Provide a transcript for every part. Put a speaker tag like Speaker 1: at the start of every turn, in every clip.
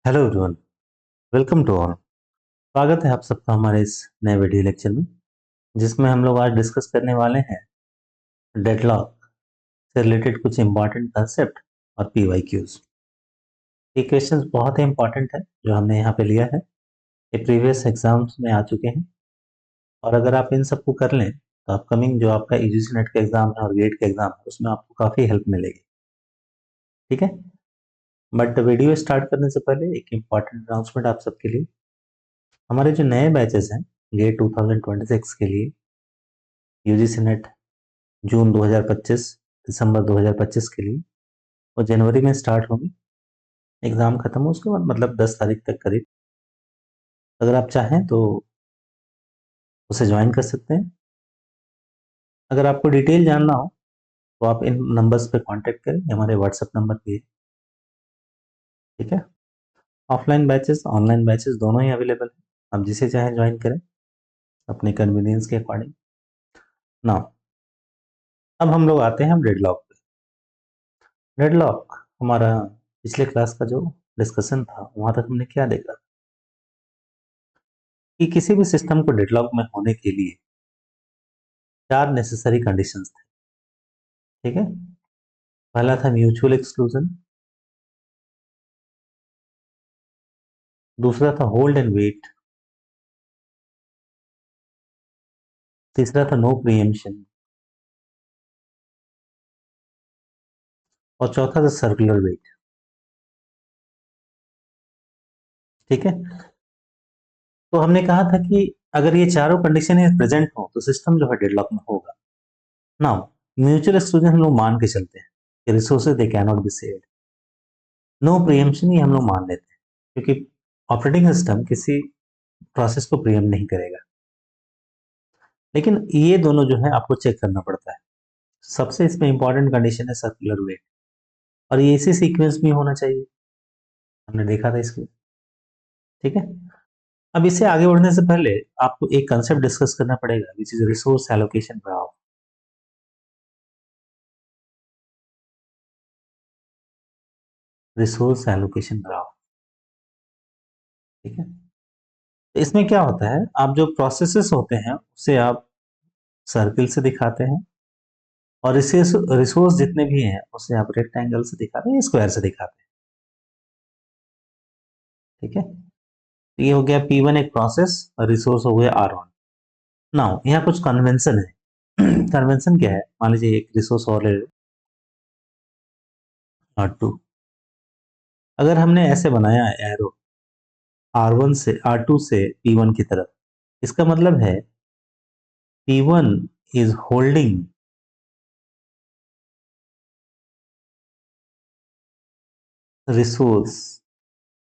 Speaker 1: Hello everyone, welcome to all. स्वागत है आप सबका हमारे इस नए वीडियो लेक्चर में, जिसमें हम लोग आज डिस्कस करने वाले हैं डेडलॉक से रिलेटेड कुछ इंपॉर्टेंट कंसेप्ट और पीवाईक्यूज। ये क्वेश्चंस बहुत ही इंपॉर्टेंट है जो हमने यहाँ पे लिया है। ये प्रीवियस एग्जाम्स में आ चुके हैं और अगर आप इन सबको कर लें तो अपकमिंग जो आपका यूजीसी नेट का एग्जाम है और गेट का एग्जाम है उसमें आपको काफ़ी हेल्प मिलेगी। ठीक है, बट वीडियो स्टार्ट करने से पहले एक इम्पॉर्टेंट अनाउंसमेंट आप सबके लिए। हमारे जो नए बैचेस हैं गेट 2026 के लिए, यूजीसी नेट जून 2025 दिसंबर 2025 के लिए, वो जनवरी में स्टार्ट होगी। एग्ज़ाम खत्म हो उसके बाद मतलब 10 तारीख तक करीब। अगर आप चाहें तो उसे ज्वाइन कर सकते हैं। अगर आपको डिटेल जानना हो तो आप इन नंबर्स पे कांटेक्ट करें, ये हमारे व्हाट्सएप नंबर पे है। ठीक है, ऑफलाइन बैचेस ऑनलाइन बैचेस दोनों ही अवेलेबल हैं, आप जिसे चाहें ज्वाइन करें अपने कन्वीनियंस के अकॉर्डिंग ना। अब हम लोग आते हैं डेडलॉक पे। डेडलॉक हमारा पिछले क्लास का जो डिस्कशन था वहां तक हमने क्या देखा कि किसी भी सिस्टम को डेडलॉक में होने के लिए 4 नेसेसरी कंडीशंस थे। ठीक है, पहला था म्यूचुअल एक्सक्लूजन, दूसरा था होल्ड एंड वेट, तीसरा था नो प्रीएम्पशन और चौथा था सर्कुलर वेट। ठीक है, तो हमने कहा था कि अगर ये चारों कंडीशन प्रेजेंट हो तो सिस्टम जो है डेडलॉक में होगा। नाउ म्यूचुअल एक्सक्लूजन हम लोग मान के चलते हैं कि resources they can not be shared. No preemption ये हम लोग मान लेते हैं क्योंकि ऑपरेटिंग सिस्टम किसी प्रोसेस को प्रीएम्प्ट नहीं करेगा। लेकिन ये दोनों जो है आपको चेक करना पड़ता है। सबसे इसमें इंपॉर्टेंट कंडीशन है सर्कुलर वेट, और ये इसी सीक्वेंस में होना चाहिए, हमने देखा था इसके। ठीक है, अब इससे आगे बढ़ने से पहले आपको एक कंसेप्ट डिस्कस करना पड़ेगा which is resource allocation graph. Resource allocation graph, ठीक है। तो इसमें क्या होता है, आप जो प्रोसेसेस होते हैं उसे आप सर्किल से दिखाते हैं, और इसे रिसोर्स जितने भी हैं उसे आप रेक्टेंगल से दिखाते हैं, स्क्वायर से दिखाते हैं। ठीक है, तो ये हो गया P1 एक प्रोसेस और रिसोर्स हो गया R1। नाउ यहाँ कुछ कन्वेंशन है। कन्वेंशन क्या है, मान लीजिए एक रिसोर्स और ले R2। अगर हमने ऐसे बनाया एरो R1 से R2 से P1 की तरफ, इसका मतलब है P1 is holding resource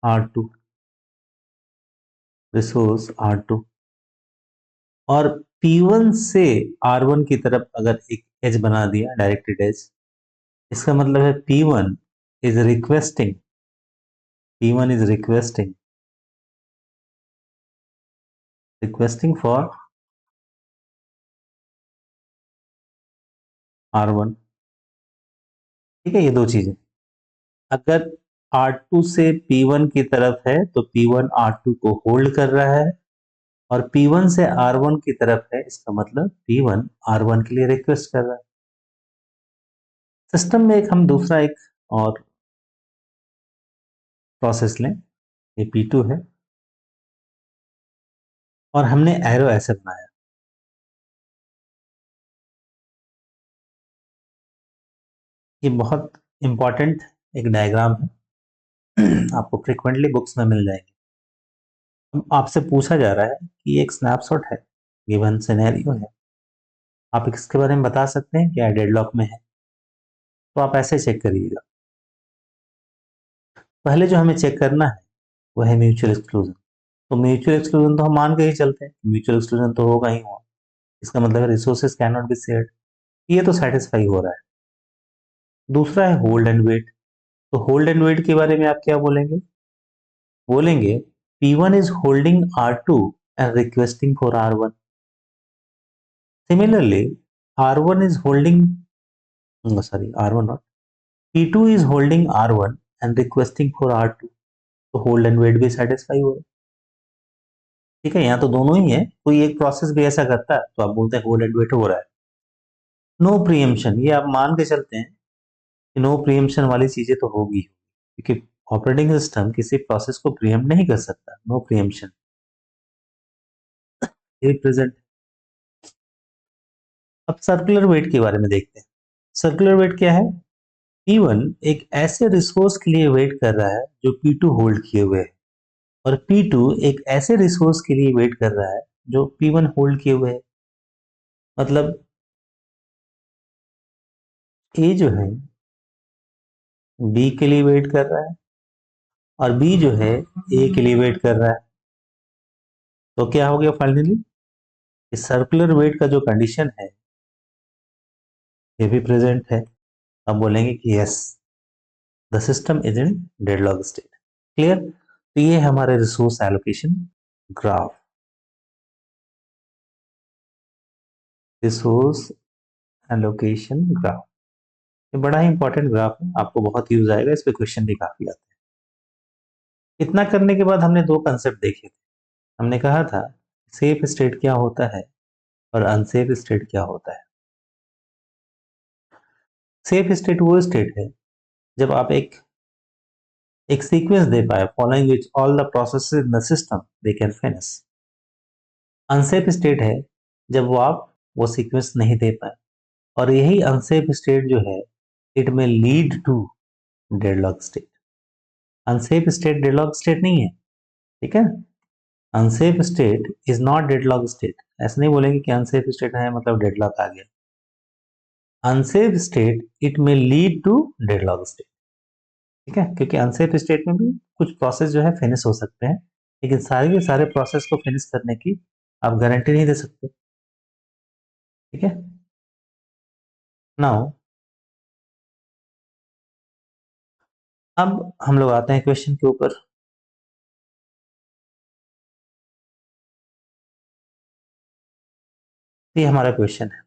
Speaker 1: R2, resource R2, और P1 से R1 की तरफ अगर एक एज बना दिया, डायरेक्टेड एज, इसका मतलब है is requesting P1 is requesting for R1। ठीक है, ये दो चीजें। अगर R2 से P1 की तरफ है तो P1 R2 को होल्ड कर रहा है, और P1 से R1 की तरफ है, इसका मतलब P1 R1 के लिए रिक्वेस्ट कर रहा है। सिस्टम में एक हम दूसरा एक और प्रोसेस लें, ये P2 है, और हमने एरो ऐसे बनाया। ये बहुत इंपॉर्टेंट एक डायग्राम है, आपको फ्रिक्वेंटली बुक्स में मिल जाएगी। अब आपसे पूछा जा रहा है कि एक स्नैपशॉट है, गिवन सिनेरियो है, आप इसके बारे में बता सकते हैं क्या डेडलॉक में है? तो आप ऐसे चेक करिएगा। पहले जो हमें चेक करना है वो है म्यूचुअल एक्सक्लूजन। तो म्यूचुअल एक्सक्लूजन तो हम मान के ही चलते हैं, म्यूचुअल एक्सक्लूजन तो होगा ही होगा। इसका मतलब है resources can not be shared, ये तो सेटिस्फाई हो रहा है। दूसरा है होल्ड एंड वेट। तो होल्ड एंड वेट के बारे में आप क्या बोलेंगे? बोलेंगे P1 is holding R2 and requesting for R1. Similarly, R1 is holding, sorry, R1 not, P2 is holding R1 and requesting for R2. तो होल्ड एंड वेट भी सेटिस्फाई हो रहा है। ठीक है, यहाँ तो दोनों ही है, कोई एक प्रोसेस भी ऐसा करता है तो आप बोलते हैं होल्ड एंड वेट हो रहा है। नो प्रीएम्पशन, ये आप मान के चलते हैं कि नो प्रीएम्पशन वाली चीजें तो होगी, क्योंकि ऑपरेटिंग सिस्टम किसी प्रोसेस को प्रीएम्प्ट नहीं कर सकता। नो प्रीएम्पशन ये प्रेजेंट। अब सर्कुलर वेट के बारे में देखते हैं। सर्कुलर वेट क्या है? P1 एक ऐसे रिसोर्स के लिए वेट कर रहा है जो P2 होल्ड किए हुए है, और P2 एक ऐसे रिसोर्स के लिए वेट कर रहा है जो P1 होल्ड किए हुए है। मतलब A जो है B के लिए वेट कर रहा है, और B जो है A के लिए वेट कर रहा है। तो क्या हो गया फाइनली? सर्कुलर वेट का जो कंडीशन है ये भी प्रेजेंट है। अब बोलेंगे कि yes, the system is in deadlock state. Clear? तो ये हमारे resource allocation graph, resource allocation graph. ये बड़ा ही इंपॉर्टेंट ग्राफ है, आपको बहुत यूज आएगा, इस पे क्वेश्चन भी काफी आते हैं। इतना करने के बाद हमने दो कंसेप्ट देखे थे। हमने कहा था सेफ स्टेट क्या होता है और अनसेफ स्टेट क्या होता है। सेफ स्टेट वो स्टेट है जब आप एक सीक्वेंस दे पाए, following which all the processes in the system they can finish. Unsafe state है जब वो सीक्वेंस नहीं दे पाए, और यही अनसेफ स्टेट जो है it may lead to deadlock state. Unsafe state deadlock state नहीं है, ठीक है। Unsafe state is not deadlock state. ऐसे नहीं बोलेंगे कि अनसेफ स्टेट है मतलब डेडलॉक आ गया। Unsafe state it may lead to deadlock state, ठीक है, क्योंकि अनसेफ स्टेट में भी कुछ प्रोसेस जो है फिनिश हो सकते हैं, लेकिन सारे के सारे प्रोसेस को फिनिश करने की आप गारंटी नहीं दे सकते। ठीक है। नाउ अब हम लोग आते हैं क्वेश्चन के ऊपर। ये हमारा क्वेश्चन है।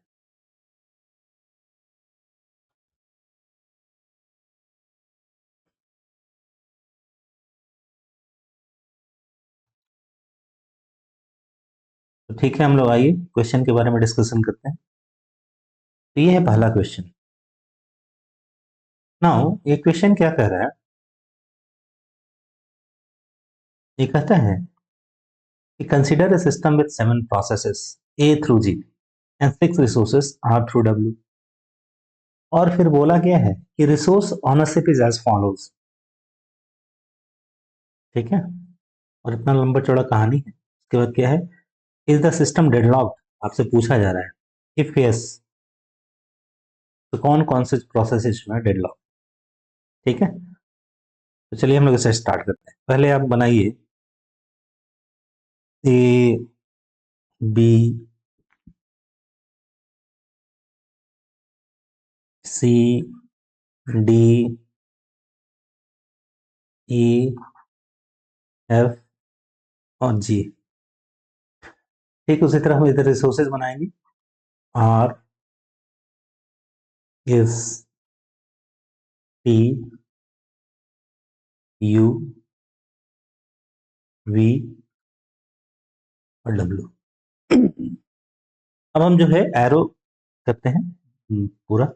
Speaker 1: तो ठीक है, हम लोग आइए क्वेश्चन के बारे में डिस्कशन करते हैं। तो ये है पहला क्वेश्चन। नाउ ये क्वेश्चन क्या कह रहा है? ये कहता है कि consider a system with 7 processes A through G and 6 resources R through W। और फिर बोला गया है कि resource ownership is as follows. ठीक है, और इतना लंबा चौड़ा कहानी है। उसके बाद क्या है? इज द सिस्टम डेडलॉक्ड, आपसे पूछा जा रहा है। इफ यस, तो कौन कौन से प्रोसेसेस में डेडलॉक। ठीक है, तो चलिए हम लोग इसे स्टार्ट करते हैं। पहले आप बनाइए A B C D E F और जी। ठीक उसी तरह हम इधर रिसोर्सेज बनाएंगे। R S T U V और डब्ल्यू। अब हम जो है एरो करते हैं पूरा।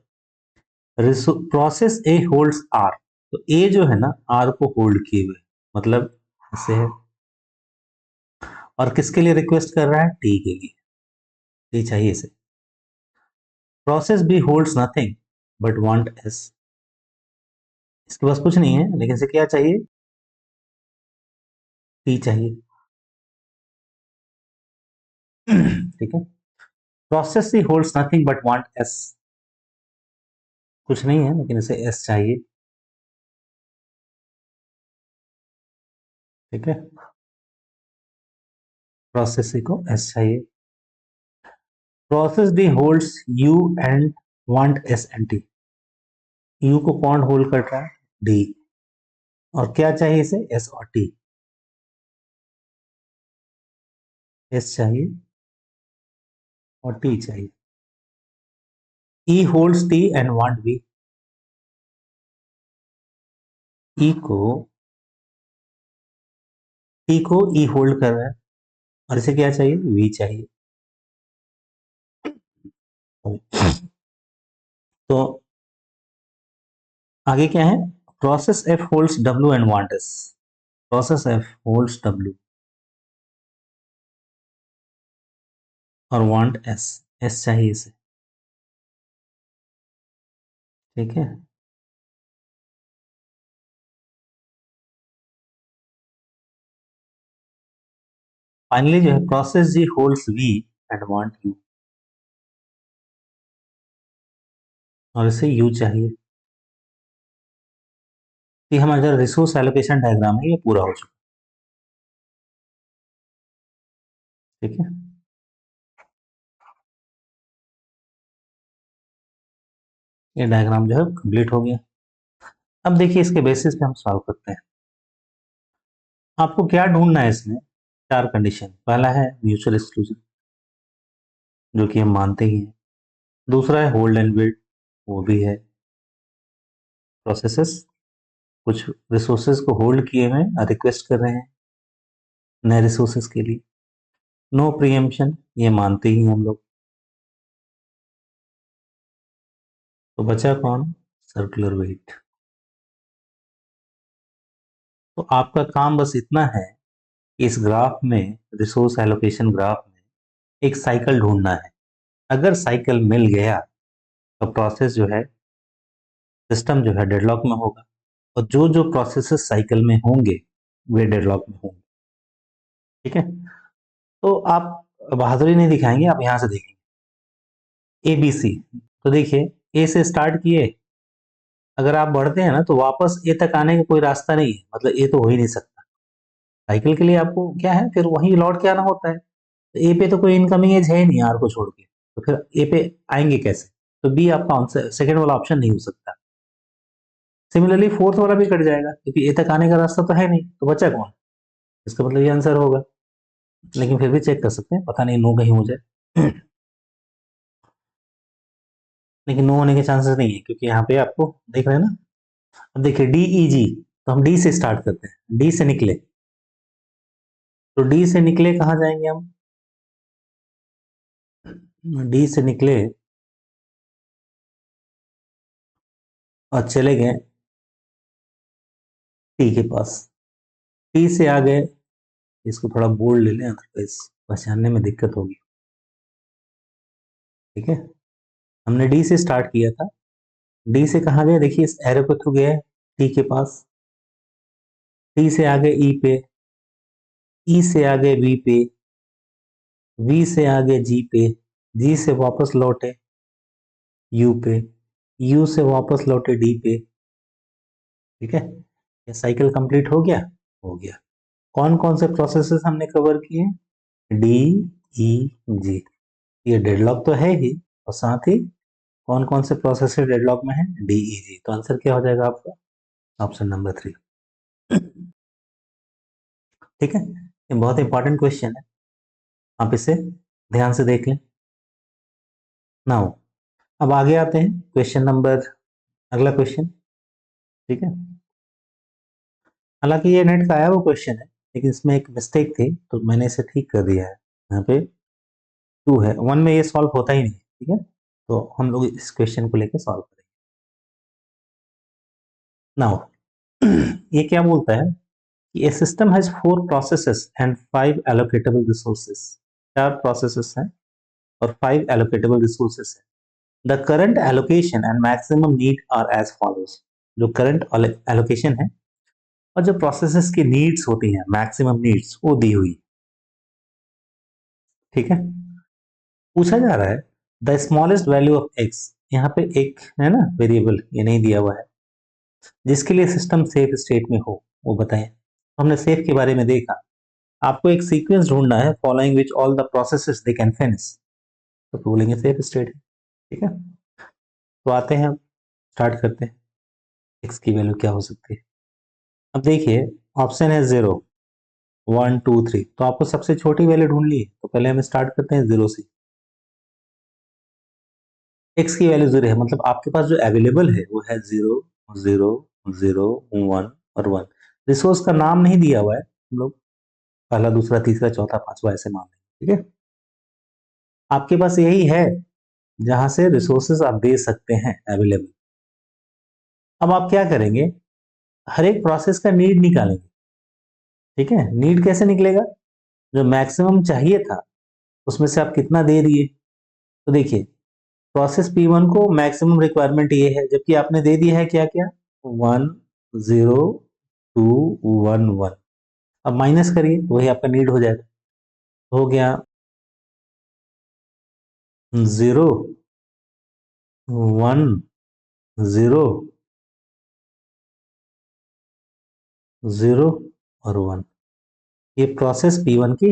Speaker 1: प्रोसेस ए होल्ड्स आर, तो ए जो है ना आर को होल्ड किए हुए, मतलब ऐसे है। और किसके लिए रिक्वेस्ट कर रहा है? टी के लिए। टी चाहिए इसे। Process B holds nothing but want S, इसके पास कुछ नहीं है लेकिन इसे क्या चाहिए? टी चाहिए। ठीक है। Process C holds nothing but want S, कुछ नहीं है लेकिन इसे एस चाहिए। ठीक है, प्रोसेस सी को एस चाहिए। Process D holds you and want S and T, you को कौन होल्ड कर रहा है? डी। और क्या चाहिए इसे? एस और टी। एस चाहिए और टी चाहिए। E holds T and want B, E को टी को ई होल्ड कर रहा है और इसे क्या चाहिए, वी चाहिए। तो आगे क्या है, process F holds W and want S. Process F holds W और वांट एस, एस चाहिए इसे, ठीक है। फाइनली जो है process G holds V and want U, और इसे यू चाहिए। तो ये हमारा जो रिसोर्स एलोकेशन डायग्राम है ये पूरा हो चुका है, ठीक है। ये डायग्राम जो है कंप्लीट हो गया। अब देखिए इसके बेसिस पे हम सॉल्व करते हैं। आपको क्या ढूंढना है इसमें, चार कंडीशन। पहला है म्यूचुअल एक्सक्लूजन, जो कि हम मानते ही हैं। दूसरा है होल्ड एंड बिल्ड, वो भी है। प्रोसेसेस कुछ रिसोर्सेज को होल्ड किए हुए रिक्वेस्ट कर रहे हैं नए रिसोर्सेज के लिए। नो प्रीएम्पशन, ये मानते ही हम लोग। तो बचा कौन, सर्कुलर वेट। तो आपका काम बस इतना है कि इस ग्राफ में, रिसोर्स एलोकेशन ग्राफ में, एक साइकिल ढूंढना है। अगर साइकिल मिल गया तो प्रोसेस जो है, सिस्टम जो है डेडलॉक में होगा, और जो जो प्रोसेसेस साइकिल में होंगे वे डेडलॉक में होंगे, ठीक है। तो आप बहादुरी नहीं दिखाएंगे, आप यहां से देखेंगे ए बी सी। तो देखिए ए से स्टार्ट किए, अगर आप बढ़ते हैं ना तो वापस ए तक आने का कोई रास्ता नहीं है, मतलब ए तो हो ही नहीं सकता। साइकिल के लिए आपको क्या है, फिर वहीं लौट के आना होता है। तो ए पे तो कोई इनकमिंग एज है ही नहीं आर को छोड़ के, तो फिर ए पे आएंगे कैसे। तो बी आपका आंसर, सेकंड वाला ऑप्शन नहीं हो सकता। सिमिलरली फोर्थ वाला भी कट जाएगा, क्योंकि ए तक आने का रास्ता तो है नहीं, तो बचा कौन, इसका मतलब ये आंसर होगा। लेकिन फिर भी चेक कर सकते हैं, पता नहीं नो कहीं हो जाए। लेकिन नो होने के चांसेस नहीं है, क्योंकि यहाँ पे आपको देख रहे हैं ना। अब देखिए डी ई जी, तो हम डी से स्टार्ट करते हैं, डी से निकले। तो डी से निकले कहाँ जाएंगे हम, डी से निकले और चले गए टी के पास। टी से आ गए, इसको थोड़ा बोल्ड ले लें, अदरवाइज पहचानने में दिक्कत होगी, ठीक है। हमने डी से स्टार्ट किया था, डी से कहाँ गए, देखिए इस एरो के थ्रू गए टी के पास। टी से आगे ई पे, ई से आगे वी पे, वी से आगे जी पे, जी से वापस लौटे यू पे, यू से वापस लौटे डी पे, ठीक है। ये साइकिल कंप्लीट हो गया, हो गया। कौन कौन से प्रोसेसेस हमने कवर किए, डी ई जी, ये डेडलॉक तो है ही, और साथ ही कौन कौन से प्रोसेसेस डेडलॉक में है, डी ई जी। तो आंसर क्या हो जाएगा आपका, ऑप्शन नंबर 3, ठीक है। ये बहुत इंपॉर्टेंट क्वेश्चन है, आप इसे ध्यान से देख लें। नाउ अब आगे आते हैं क्वेश्चन नंबर, अगला क्वेश्चन, ठीक है। हालांकि ये नेट का आया वो क्वेश्चन है, लेकिन इसमें एक मिस्टेक थी, तो मैंने इसे ठीक कर दिया है। यहाँ पे 2 है, 1 में ये सॉल्व होता ही नहीं, ठीक है। तो हम लोग इस क्वेश्चन को लेकर सॉल्व करेंगे। नाउ ये क्या बोलता है कि a system has 4 processes and 5 allocatable resources. 4 processes हैं और 5 एलोकेटेबल रिसोर्सेस हैं। The current allocation and maximum need are as follows. जो करंट एलोकेशन है और जो प्रोसेसेस की नीड्स होती हैं, मैक्सिमम नीड्स, वो दी हुई, ठीक है। पूछा जा रहा है the smallest value of x, यहाँ पे एक है ना वेरिएबल, ये नहीं दिया हुआ है, जिसके लिए सिस्टम सेफ स्टेट में हो, वो बताएं। हमने सेफ के बारे में देखा, आपको एक सीक्वेंस ढूंढना है following which all the processes they can finish, तो बोलेंगे सेफ स्टेट है, ठीक है। तो आते हैं, अब स्टार्ट करते हैं, एक्स की वैल्यू क्या हो सकती है। अब देखिए ऑप्शन है 0 1 2 3, तो आपको सबसे छोटी वैल्यू ढूंढनी है, तो पहले हम स्टार्ट करते हैं 0 से। एक्स की वैल्यू 0 है, मतलब आपके पास जो अवेलेबल है वो है 0 0 0 1 और 1। रिसोर्स का नाम नहीं दिया हुआ है हम लोग, पहला, दूसरा, तीसरा, चौथा, पांचवा, ऐसे मान लेंगे। ठीक है, आपके पास यही है जहां से रिसोर्सेज आप दे सकते हैं अवेलेबल। अब आप क्या करेंगे, हर एक प्रोसेस का नीड निकालेंगे। ठीक है, नीड कैसे निकलेगा, जो मैक्सिमम चाहिए था उसमें से आप कितना दे दिए। तो देखिए, प्रोसेस P1 को मैक्सिमम रिक्वायरमेंट ये है, जबकि आपने दे दिया है क्या क्या, 1 0 2 1 1। अब माइनस करिए तो वही आपका नीड हो जाएगा। हो गया 0 1 0 0 और 1। ये प्रोसेस P1 की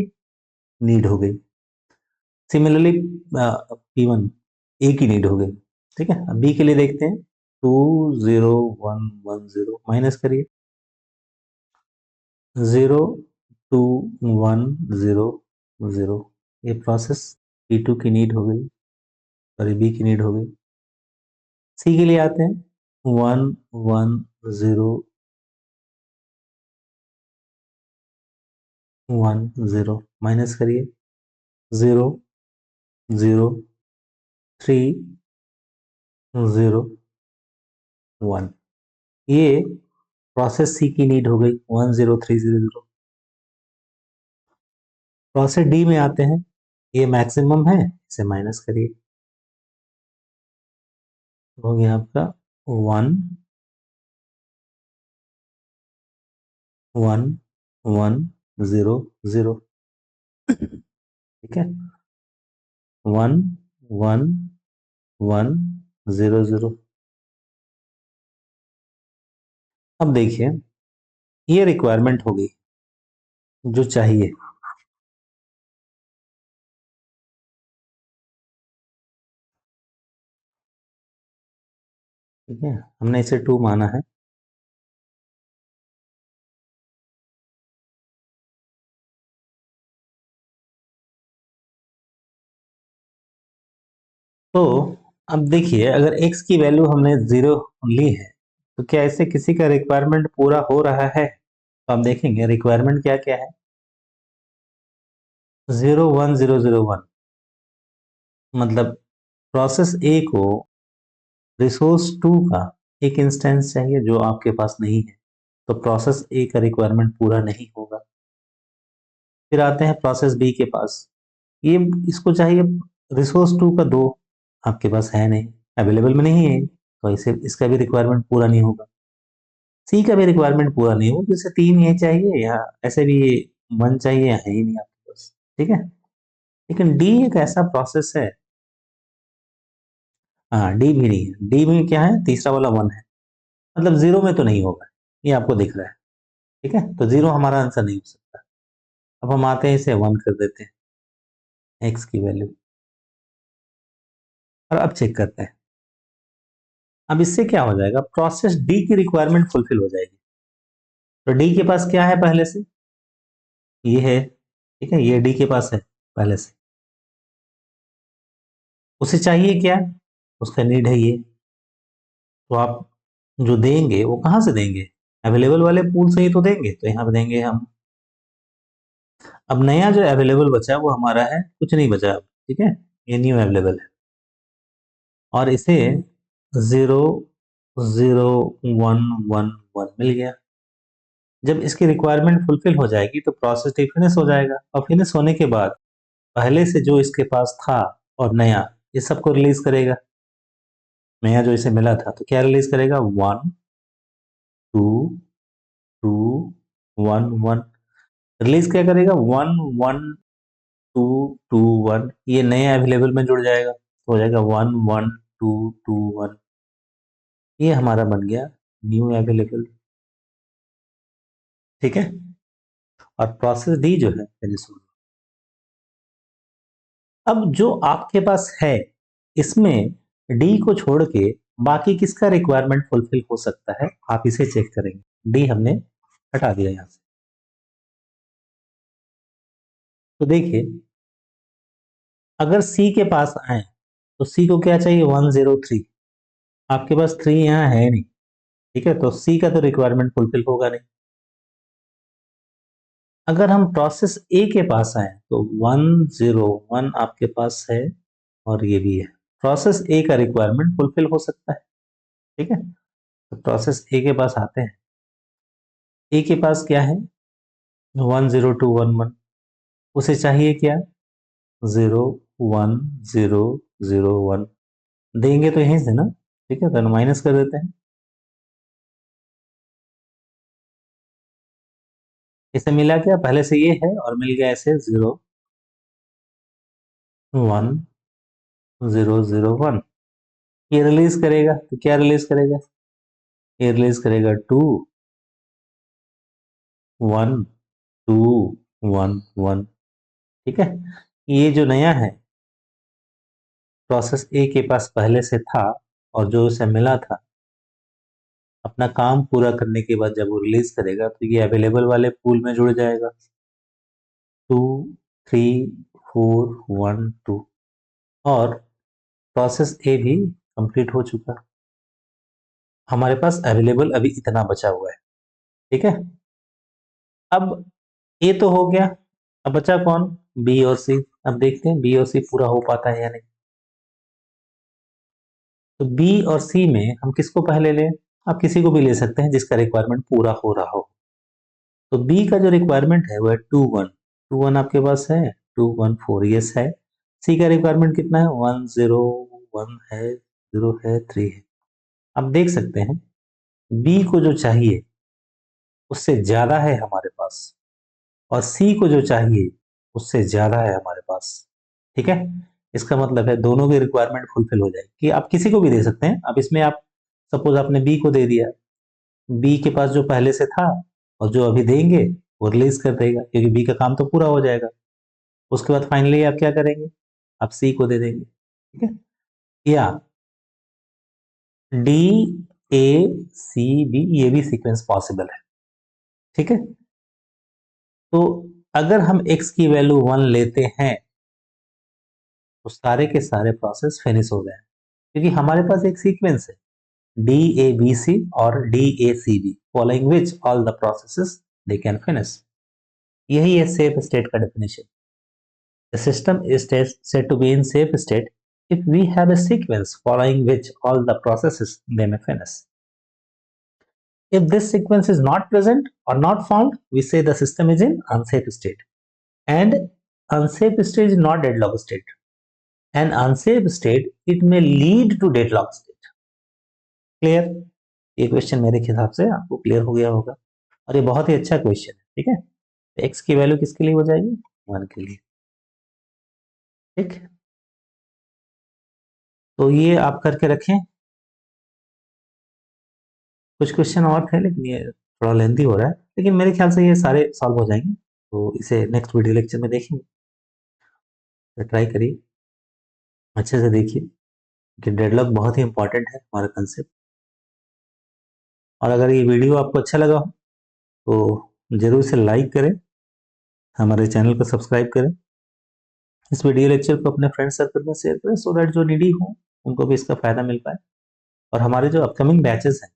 Speaker 1: नीड हो गई। सिमिलरली P1 ए की नीड हो गई। ठीक है, अब बी के लिए देखते हैं, 2 0 1 1 0, माइनस करिए 0 2 1 0 0। ये प्रोसेस P2 की नीड हो गई, सॉरी बी की नीड हो गई। सी के लिए आते हैं, 1 1 0 1 0, माइनस करिए 0 0 3 0 1। ये प्रोसेस सी की नीड हो गई, 1 0 3 0 0। प्रोसेस डी में आते हैं, ये मैक्सिमम है, इसे माइनस करिए, हो गया आपका 1 1 1 0 0। ठीक है, 1 1 1 0 0। अब देखिए, ये रिक्वायरमेंट होगी जो चाहिए। ठीक है, हमने इसे 2 माना है। तो अब देखिए, अगर x की वैल्यू हमने 0 ली है, तो क्या इससे किसी का रिक्वायरमेंट पूरा हो रहा है। तो हम देखेंगे रिक्वायरमेंट क्या क्या है। 0 1 0 0 1 मतलब प्रोसेस ए को रिसोर्स 2 का एक इंस्टेंस चाहिए जो आपके पास नहीं है, तो प्रोसेस ए का रिक्वायरमेंट पूरा नहीं होगा। फिर आते हैं प्रोसेस बी के पास, ये इसको चाहिए रिसोर्स 2 का 2, आपके पास है नहीं, अवेलेबल में नहीं है, तो इसे इसका भी रिक्वायरमेंट पूरा नहीं होगा। सी का भी रिक्वायरमेंट पूरा नहीं होगा, जैसे 3 ये चाहिए या ऐसे भी 1 चाहिए, या है ही नहीं आपके पास। ठीक है, लेकिन डी एक ऐसा प्रोसेस है, हाँ डी भी नहीं है, डी में क्या है, तीसरा वाला 1 है, मतलब 0 में तो नहीं होगा, ये आपको दिख रहा है। ठीक है, तो 0 हमारा आंसर नहीं हो सकता। अब हम आते हैं, इसे 1 कर देते हैं एक्स की वैल्यू, और अब चेक करते हैं। अब इससे क्या हो जाएगा, प्रोसेस डी की रिक्वायरमेंट फुलफिल हो जाएगी। तो डी के पास क्या है पहले से, ये है। ठीक है, ये डी के पास है पहले से, उसे चाहिए क्या, उसका नीड है ये। तो आप जो देंगे वो कहाँ से देंगे, अवेलेबल वाले पूल से ही तो देंगे, तो यहाँ पे देंगे हम। अब नया जो अवेलेबल बचा वो हमारा है, कुछ नहीं बचा अब। ठीक है, ये न्यू अवेलेबल है, और इसे 0 0 1 1 1 मिल गया। जब इसकी रिक्वायरमेंट फुलफिल हो जाएगी तो प्रोसेस फिनिश हो जाएगा, और फिनिश होने के बाद पहले से जो इसके पास था और नया, ये सबको रिलीज करेगा। नया जो इसे मिला था तो क्या रिलीज करेगा, 1 2 2 1 1। रिलीज क्या करेगा, 1 1 2 2 1, ये नए अवेलेबल में जुड़ जाएगा, तो हो जाएगा 1 1 2 2 1। ये हमारा बन गया न्यू अवेलेबल। ठीक है, और प्रोसेस डी जो है फिनिश हो गया। अब जो आपके पास है, इसमें डी को छोड़ के बाकी किसका रिक्वायरमेंट फुलफिल हो सकता है, आप इसे चेक करेंगे। डी हमने हटा दिया यहां से। तो देखिए, अगर सी के पास आए तो सी को क्या चाहिए, 103। आपके पास 3 यहाँ है नहीं। ठीक है, तो सी का तो रिक्वायरमेंट फुलफिल होगा नहीं। अगर हम प्रोसेस ए के पास आए तो 101 आपके पास है और ये भी है। प्रोसेस ए का रिक्वायरमेंट फुलफिल हो सकता है, ठीक है। तो प्रोसेस ए के पास आते हैं। ए के पास क्या है? 10211। उसे चाहिए क्या? 01001। देंगे तो यहीं से ना, ठीक है, तो माइनस कर देते हैं। इसे मिला क्या? पहले से ये है और मिल गया ऐसे 01001। ये रिलीज करेगा तो क्या रिलीज करेगा? ये रिलीज करेगा 21211। ठीक है। ये जो नया है प्रोसेस ए के पास पहले से था और जो उसे मिला था, अपना काम पूरा करने के बाद जब वो रिलीज करेगा तो ये अवेलेबल वाले पूल में जुड़ जाएगा। 23412 और प्रोसेस ए भी कंप्लीट हो चुका। हमारे पास अवेलेबल अभी इतना बचा हुआ है, ठीक है। अब ए तो हो गया, अब बचा कौन? बी और सी। अब देखते हैं बी और सी पूरा हो पाता है या नहीं। तो बी और सी में हम किसको पहले लें? आप किसी को भी ले सकते हैं जिसका रिक्वायरमेंट पूरा हो रहा हो। तो बी का जो रिक्वायरमेंट है वो है 21। आपके पास है? 214 यस है। सी का रिक्वायरमेंट कितना है? 101 है, 0 है, 3 है। आप देख सकते हैं बी को जो चाहिए उससे ज्यादा है हमारे पास, और सी को जो चाहिए उससे ज्यादा है हमारे पास, ठीक है। इसका मतलब है दोनों की रिक्वायरमेंट फुलफिल हो जाएगी। कि आप किसी को भी दे सकते हैं। अब इसमें आप सपोज आपने बी को दे दिया, बी के पास जो पहले से था और जो अभी देंगे वो रिलीज कर देगा, क्योंकि बी का काम तो पूरा हो जाएगा। उसके बाद फाइनली आप क्या करेंगे? आप सी को दे देंगे, ठीक है। या डी ए सी बी, ये भी सीक्वेंस पॉसिबल है, ठीक है। तो अगर हम x की वैल्यू 1 लेते हैं तो सारे के सारे प्रोसेस फिनिश हो गए, क्योंकि हमारे पास एक सीक्वेंस है डी ए बी सी और D A C B, following which all the processes they can finish. यही है सेफ स्टेट का definition. The system is said to be in safe state if we have a sequence following which all the processes they may finish. If this sequence is not present or not found, we say the system is in unsafe state. And unsafe state is not deadlock state. An unsafe state, it may lead to deadlock state. Clear? ये question मेरे हिसाब से आपको clear हो गया होगा और ये बहुत ही अच्छा क्वेश्चन है, ठीक है। एक्स की वैल्यू किसके लिए हो जाएगी? 1 के लिए, ठीक। तो ये आप करके रखें। कुछ क्वेश्चन और थे लेकिन ये थोड़ा लेंथी हो रहा है, लेकिन मेरे ख्याल से ये सारे सॉल्व हो जाएंगे। तो इसे नेक्स्ट वीडियो लेक्चर में देखेंगे। तो ट्राई करिए, अच्छे से देखिए कि डेडलॉक बहुत ही इंपॉर्टेंट है हमारा कंसेप्ट। और अगर ये वीडियो आपको अच्छा लगा हो तो जरूर से लाइक करें, हमारे चैनल को सब्सक्राइब करें, इस वीडियो लेक्चर को अपने फ्रेंड सर्कल में शेयर करें सो दैट जो नीडी हो उनको भी इसका फायदा मिल पाए। और हमारे जो अपकमिंग बैचेस हैं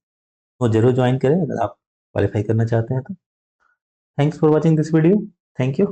Speaker 1: वो जरूर ज्वाइन करें अगर आप क्वालिफाई करना चाहते हैं तो। Thanks for watching this video. Thank you.